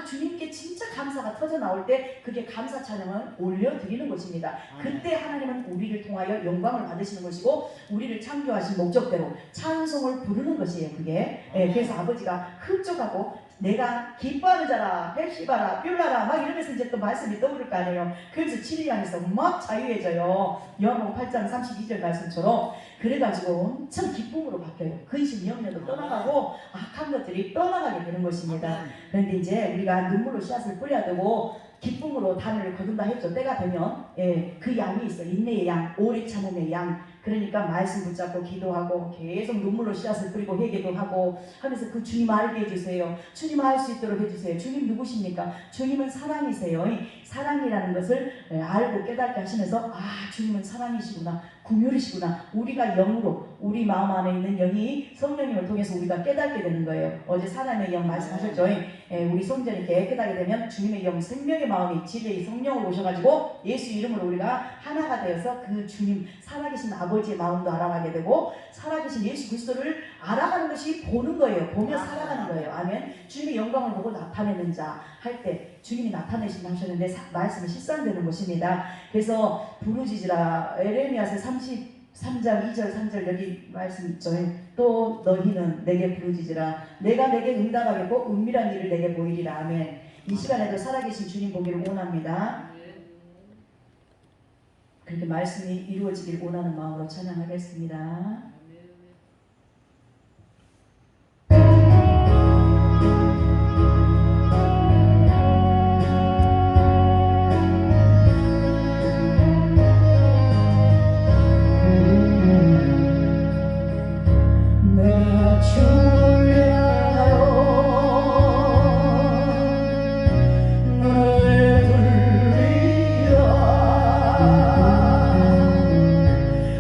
주님께 진짜 감사가 터져 나올 때 그게 감사 찬양을 올려드리는 것입니다. 그때 하나님은 우리를 통하여 영광을 받으시는 것이고 우리를 창조하신 목적대로 찬송을 부르는 것이에요. 그게 그래서 아버지가 흡족하고 내가 기뻐하는 자라 헬시바라 뷸라라 막 이러면서 이제 또 말씀이 떠오를 거 아니에요. 그래서 7일 안에서 막 자유해져요. 요한복음 8장 32절 말씀처럼. 그래가지고 엄청 기쁨으로 바뀌어요. 근심 염려도 떠나가고 악한 것들이 떠나가게 되는 것입니다. 그런데 이제 우리가 눈물로 씨앗을 뿌려야 되고 기쁨으로 단을 거둔다 했죠. 때가 되면 그 양이 있어. 인내의 양, 오래 참음의 양. 그러니까 말씀 붙잡고 기도하고 계속 눈물로 씨앗을 뿌리고 회개도 하고 하면서 그 주님 알게 해주세요. 주님 알 수 있도록 해주세요. 주님 누구십니까? 주님은 사랑이세요. 사랑이라는 것을 알고 깨닫게 하시면서 주님은 사랑이시구나, 긍휼이시구나. 우리가 영으로 우리 마음 안에 있는 영이 성령님을 통해서 우리가 깨닫게 되는 거예요. 어제 사람의 영 말씀하셨죠. 우리 성전이 깨끗하게 되면 주님의 영, 생명의 마음이 진리의 성령으로 오셔가지고 예수 이름으로 우리가 하나가 되어서 그 주님 살아계신 아버지의 마음도 알아가게 되고 살아계신 예수 그리스도를 알아가는 것이 보는 거예요. 보며 살아가는 거예요. 아멘. 주님의 영광을 보고 나타내는 자 할 때 주님이 나타내신다 하셨는데 말씀이 실상되는 것입니다. 그래서 부르짖으라, 에레미야서 33장 2절 3절 여기 말씀 있죠. 또 너희는 내게 부르짖으라, 내가 내게 응답하겠고 은밀한 일을 내게 보이리라. 아멘. 이 시간에도 살아계신 주님 보기를 원합니다. 그렇게 말씀이 이루어지길 원하는 마음으로 찬양하겠습니다.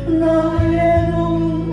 나의 눈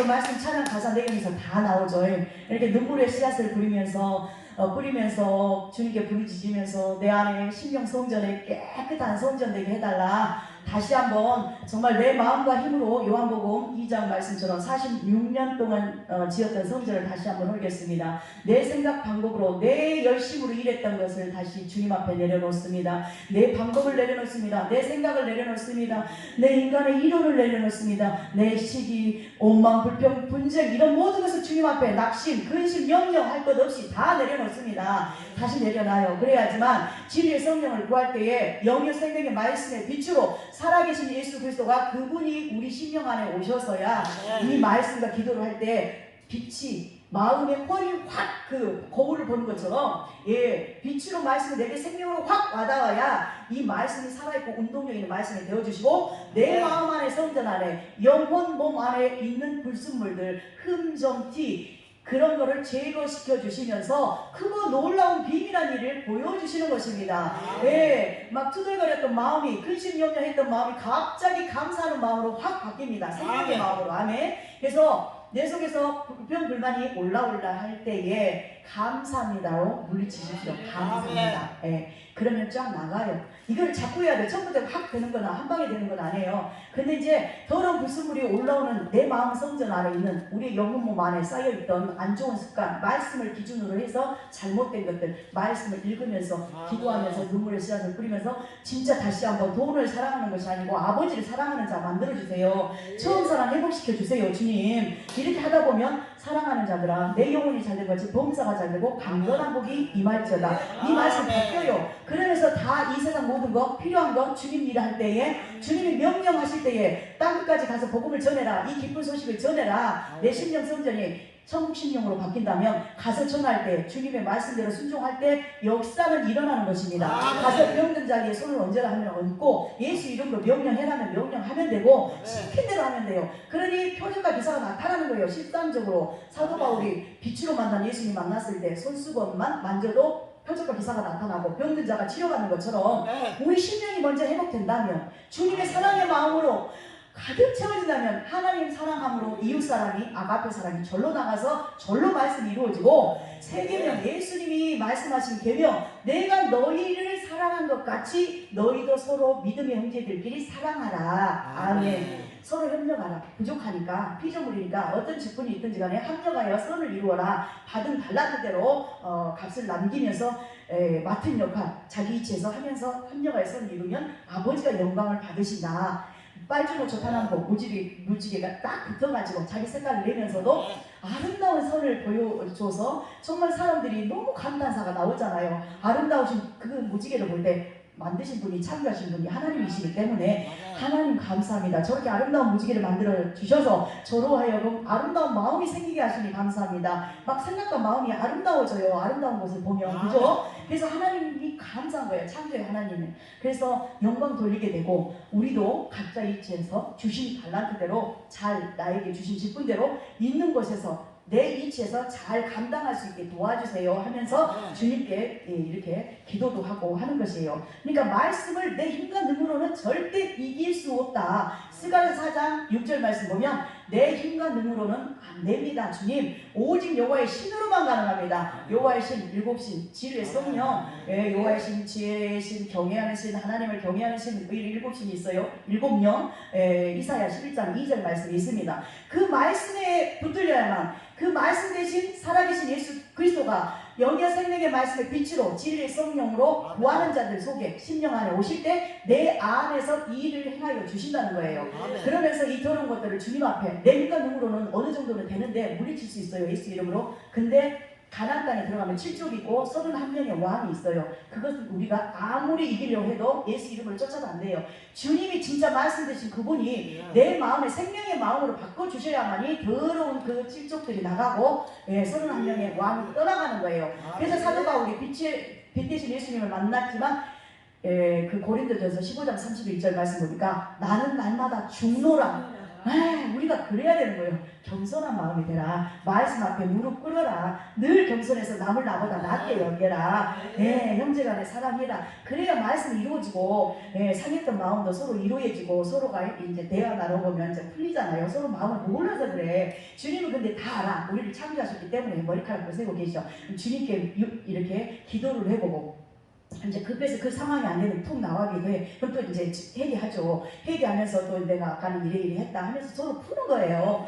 말씀 찬양 가사 내용에서 다 나오죠. 이렇게 눈물의 씨앗을 뿌리면서 주님께 부르짖으면서 내 안에 심령 성전에 깨끗한 성전 되게 해달라. 다시 한번 정말 내 마음과 힘으로 요한복음 2장 말씀처럼 46년 동안 지었던 성전을 다시 한번 홀겠습니다. 내 생각 방법으로 내 열심으로 일했던 것을 다시 주님 앞에 내려놓습니다. 내 방법을 내려놓습니다. 내 생각을 내려놓습니다. 내 인간의 이론을 내려놓습니다. 내 시기, 원망, 불평, 분쟁 이런 모든 것을 주님 앞에 낙심, 근심, 명령 할 것 없이 다 내려놓습니다. 다시 내려놔요. 그래야지만 진리의 성령을 구할 때에 영의 생명의 말씀의 빛으로 살아계신 예수 그리스도가 그분이 우리 심령 안에 오셔서야 이 말씀과 기도를 할 때 빛이 마음의 펄이 확 그 거울을 보는 것처럼 빛으로 말씀이 내게 생명으로 확 와닿아야 이 말씀이 살아있고 운동력 있는 말씀이 되어주시고 내 마음 안에 성전 안에 영혼 몸 안에 있는 불순물들 흠정 티 그런 거를 제거시켜 주시면서 크고 놀라운 비밀한 일을 보여주시는 것입니다. 막 투덜거렸던 마음이 근심염려했던 마음이 갑자기 감사하는 마음으로 확 바뀝니다. 생명의 마음으로. 아멘. 그래서 내 속에서 불평 불만이 올라올라 할 때에 감사합니다로 물리치십시오. 감사합니다. 그러면 쫙 나가요. 이걸 자꾸 해야 돼. 처음부터 확 되는 거나 한 방에 되는 건 아니에요. 근데 이제 더러운 불순물이 올라오는 내 마음 성전 안에 있는 우리 영혼 몸 안에 쌓여있던 안 좋은 습관, 말씀을 기준으로 해서 잘못된 것들, 말씀을 읽으면서 기도하면서 눈물의 씨앗을 뿌리면서 진짜 다시 한번 돈을 사랑하는 것이 아니고 아버지를 사랑하는 자 만들어주세요. 처음 사랑 회복시켜주세요. 주님. 이렇게 하다 보면 사랑하는 자들아 내 영혼이 잘된 것이 범사가 잘되고 강건한 복이 임할지어다. 이 말씀 바뀌어요. 그러면서 다 이 세상 모든 것 필요한 것 주님 일을 할 때에 주님이 명령하실 때에 땅끝까지 가서 복음을 전해라. 이 기쁜 소식을 전해라. 내 심령 성전이 천국 심령으로 바뀐다면 가서 전할 때 주님의 말씀대로 순종할 때 역사는 일어나는 것입니다. 가서 병든 자리에 손을 얹으라 하면 얹고 예수 이름으로 명령해라면 명령하면 되고 시킨 대로 하면 돼요. 그러니 표적과 기사가 나타나는 거예요. 실상적으로 사도 바울이 빛으로 만난 예수님 만났을 때 손수건만 만져도 표적과 기사가 나타나고 병든 자가 치료받는 것처럼 우리 심령이 먼저 회복된다면 주님의 사랑의 마음으로 가득 채워진다면 하나님 사랑함으로 이웃사랑이 아가페 사랑이 절로 나가서 절로 말씀이 이루어지고 세계명 예수님이 말씀하신 계명 내가 너희를 사랑한 것 같이 너희도 서로 믿음의 형제들끼리 사랑하라. 아멘. 서로 협력하라. 부족하니까 피조물이니까 어떤 직분이 있든지 간에 합력하여 선을 이루어라. 받은 달란트대로 값을 남기면서 맡은 역할 자기 이치에서 하면서 협력하여 선을 이루면 아버지가 영광을 받으신다. 빨주노 저탄한 거 무지개가 딱 붙어가지고 자기 색깔을 내면서도 아름다운 선을 보여줘서 정말 사람들이 너무 감탄사가 나오잖아요. 아름다우신 그 무지개를 볼 때 만드신 분이 참여하신 분이 하나님이시기 때문에 하나님 감사합니다. 저렇게 아름다운 무지개를 만들어 주셔서 저로 하여금 아름다운 마음이 생기게 하시니 감사합니다. 막 생각과 마음이 아름다워져요. 아름다운 것을 보면. 그죠? 그래서 하나님이 감사한 거예요. 창조의 하나님은. 그래서 영광 돌리게 되고 우리도 각자 이치에서 주신 달란트대로 잘 나에게 주신 직분대로 있는 곳에서 내 이치에서 잘 감당할 수 있게 도와주세요 하면서 주님께 이렇게 기도도 하고 하는 것이에요. 그러니까 말씀을 내 힘과 능으로는 절대 이길 수 없다. 스가랴 4장 6절 말씀 보면 내 힘과 능으로는 안 됩니다. 주님 오직 여호와의 신으로만 가능합니다. 여호와의 신, 일곱 신, 진리의 성령, 여호와의 신, 지혜의 신, 경외하는 신, 하나님을 경외하는 신, 일곱 신이 있어요. 일곱 명. 이사야 11장 2절 말씀이 있습니다. 그 말씀에 붙들려야만 그 말씀 대신 살아계신 예수 그리스도가 영의 생명의 말씀의 빛으로 진리의 성령으로 구하는 자들 속에 심령 안에 오실 때 내 안에서 이 일을 행하여 주신다는 거예요. 그러면서 이 더러운 것들을 주님 앞에 내 힘과 능으로는 어느 정도는 되는데 물리칠 수 있어요. 예수 이름으로. 근데 가나안 땅에 들어가면 7족이 있고 31명의 왕이 있어요. 그것은 우리가 아무리 이기려고 해도 예수 이름으로 쫓아도 안 돼요. 주님이 진짜 말씀되신 그분이 내 마음에 생명의 마음으로 바꿔주셔야만이 더러운 그 7족들이 나가고 31명의 왕이 떠나가는 거예요. 그래서 사도 바울이 빛 대신 예수님을 만났지만 그 고린도전서 15장 31절 말씀 보니까 나는 날마다 죽노라. 우리가 그래야 되는 거예요. 겸손한 마음이 되라. 말씀 앞에 무릎 꿇어라. 늘 겸손해서 남을 나보다 낫게 여겨라. 형제간에 사랑해라. 그래야 말씀이 이루어지고 상했던 마음도 서로 이루어지고 서로가 이제 대화 나눠보면 이제 풀리잖아요. 서로 마음을 몰라서 그래. 주님은 근데 다 알아. 우리를 창조하셨기 때문에 머리카락을 세고 계시죠. 주님께 이렇게 기도를 해보고 이제 급해서 그 상황이 안 되면 툭 나가게 돼. 그럼 또 이제 회개하죠. 회개하면서 또 내가 아까는 이래 했다 하면서 서로 푸는 거예요.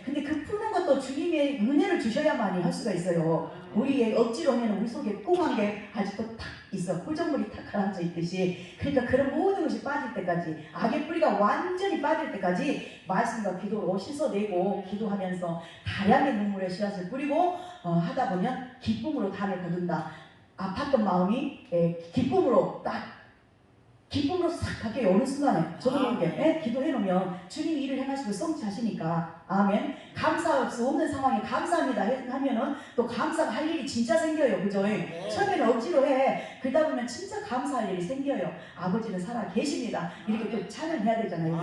근데 그 푸는 것도 주님의 은혜를 주셔야만이 할 수가 있어요. 우리의 억지로는 우리 속에 꽁한 게 아직도 탁 있어. 꿀정물이 탁 가라앉아 있듯이. 그러니까 그런 모든 것이 빠질 때까지, 악의 뿌리가 완전히 빠질 때까지 말씀과 기도로 씻어내고 기도하면서 다량의 눈물의 씨앗을 뿌리고 하다 보면 기쁨으로 단을 거둔다. 아팠던 마음이 기쁨으로 싹 바뀌어요. 어느 순간에 저도 모르게 기도해 놓으면 주님이 일을 행하시고 성취하시니까 아멘. 감사할 수 없는 상황에 감사합니다 하면은 또 감사가 할 일이 진짜 생겨요. 그죠? 처음에는 억지로 해. 그러다 보면 진짜 감사할 일이 생겨요. 아버지는 살아 계십니다. 이렇게 또 찬양해야 되잖아요.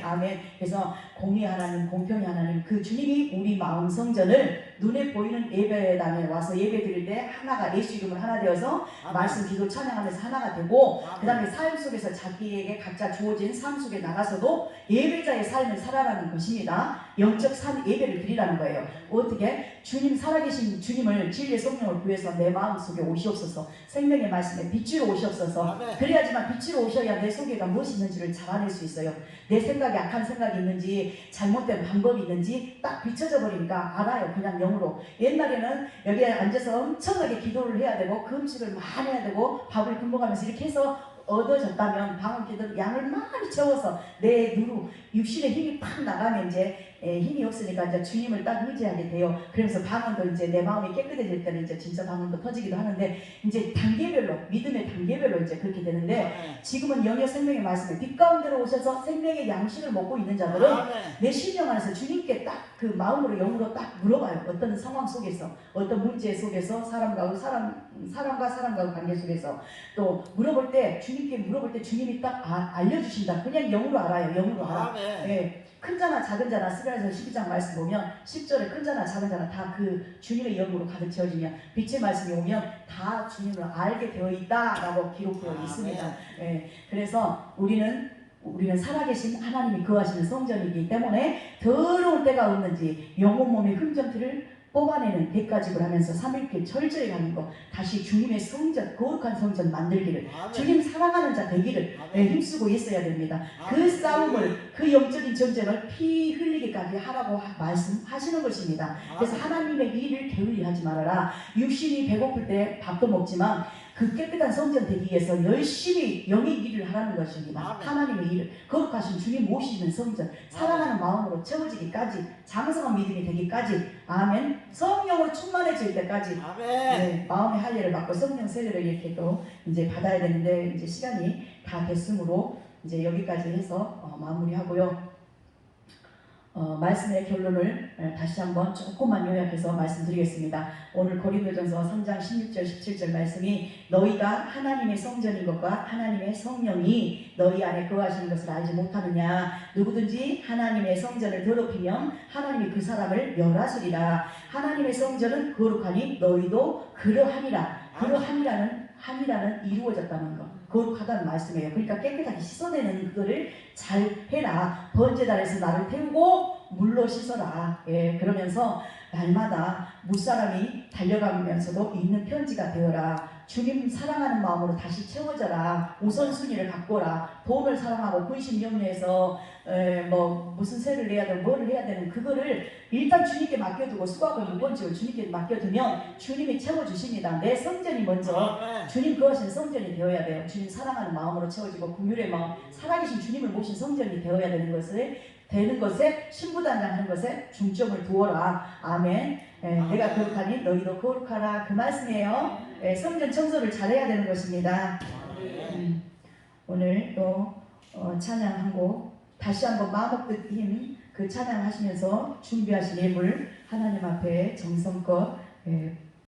아멘. 그래서 공의 하나님, 공평의 하나님, 그 주님이 우리 마음 성전을 눈에 보이는 예배당에 와서 예배 드릴 때 하나가 예수 이름을 하나 되어서 말씀, 기도, 찬양하면서 하나가 되고, 그 다음에 삶 속에서 자기에게 각자 주어진 삶 속에 나가서도 예배자의 삶을 살아가는 것입니다. 영적 예배를 드리라는 거예요. 어떻게? 주님, 살아계신 주님을 진리의 성령을 구해서 내 마음속에 오시옵소서. 생명의 말씀에 빛으로 오시옵소서. 그래야지만 빛으로 오셔야 내 속에가 무엇이 있는지를 잡아낼 수 있어요. 내 생각에 악한 생각이 있는지 잘못된 방법이 있는지 딱 비춰져 버리니까 알아요. 그냥 영으로. 옛날에는 여기에 앉아서 엄청나게 기도를 해야 되고 금식을 많이 해야 되고 밥을 굶어가면서 이렇게 해서 얻어졌다면 방언기도 양을 많이 채워서 내 누루 육신의 힘이 팍 나가면 이제 힘이 없으니까 이제 주님을 딱 의지하게 돼요. 그러면서 방언도 이제 내 마음이 깨끗해질 때는 이제 진짜 방언도 터지기도 하는데 이제 단계별로 믿음의 단계별로 이제 그렇게 되는데 지금은 영의 생명의 말씀에 빛 가운데로 오셔서 생명의 양식을 먹고 있는 자들은 내 심령 안에서 주님께 딱 그 마음으로 영으로 딱 물어봐요. 어떤 상황 속에서 어떤 문제 속에서 사람과 사람과 관계 속에서 또 물어볼 때 주님께 물어볼 때 주님이 딱 알려주신다. 그냥 영으로 알아요. 영으로 알아. 큰 자나 작은 자나 스가랴서 12장 말씀 보면 10절에 큰 자나 작은 자나 다 그 주님의 영으로 가득 채워지면 빛의 말씀이 오면 다 주님을 알게 되어 있다라고 기록되어 있습니다. 그래서 우리는 살아계신 하나님이 거하시는 성전이기 때문에 더러울 때가 없는지 영혼 몸의 흠정티를 뽑아내는 대가집을 하면서 3일길 철저히 가는 거, 다시 주님의 성전, 거룩한 성전 만들기를, 주님 사랑하는 자 되기를 힘쓰고 있어야 됩니다. 그 싸움을, 그 영적인 전쟁을 피 흘리기까지 하라고 말씀하시는 것입니다. 그래서 하나님의 일을 게을리하지 말아라. 육신이 배고플 때 밥도 먹지만 그 깨끗한 성전 되기 위해서 열심히 영의 일을 하라는 것입니다. 하나님의 일을, 거룩하신 주님 모시는 성전, 사랑하는 마음으로 채워지기까지, 장성한 믿음이 되기까지, 아멘. 성령으로 충만해질 때까지 마음의 할례를 받고 성령 세례를 이렇게 또 이제 받아야 되는데 이제 시간이 다 됐으므로 이제 여기까지 해서 마무리하고요. 말씀의 결론을 다시 한번 조금만 요약해서 말씀드리겠습니다. 오늘 고린도전서 3장 16절 17절 말씀이 너희가 하나님의 성전인 것과 하나님의 성령이 너희 안에 거하시는 것을 알지 못하느냐. 누구든지 하나님의 성전을 더럽히면 하나님이 그 사람을 멸하시리라. 하나님의 성전은 거룩하니 너희도 그러하니라. 그러하니라는 이루어졌다는 것, 거룩하다는 말씀이에요. 그러니까 깨끗하게 씻어내는 그거를 잘 해라. 번제단에서 나를 태우고 물로 씻어라. 그러면서 날마다 무사람이 달려가면서도 있는 편지가 되어라. 주님 사랑하는 마음으로 다시 채워져라. 우선순위를 바꿔라. 돈을 사랑하고 근심염려해서 무슨 세를 내야 되고 뭐를 해야 되는 그거를 일단 주님께 맡겨두고 수고하고 무번지를 주님께 맡겨두면 주님이 채워주십니다. 내 성전이 먼저 주님 거하신 성전이 되어야 돼요. 주님 사랑하는 마음으로 채워지고 긍휼의 마음, 살아계신 주님을 모신 성전이 되어야 되는 것에 신부단장하는 것에 중점을 두어라. 아멘. 내가 거룩하니 너희도 거룩하라. 그 말씀이에요. 성전 청소를 잘해야 되는 것입니다. 오늘 또 찬양 한 곡 다시 한번 마음 뜻 힘 그 찬양하시면서 준비하신 예물 하나님 앞에 정성껏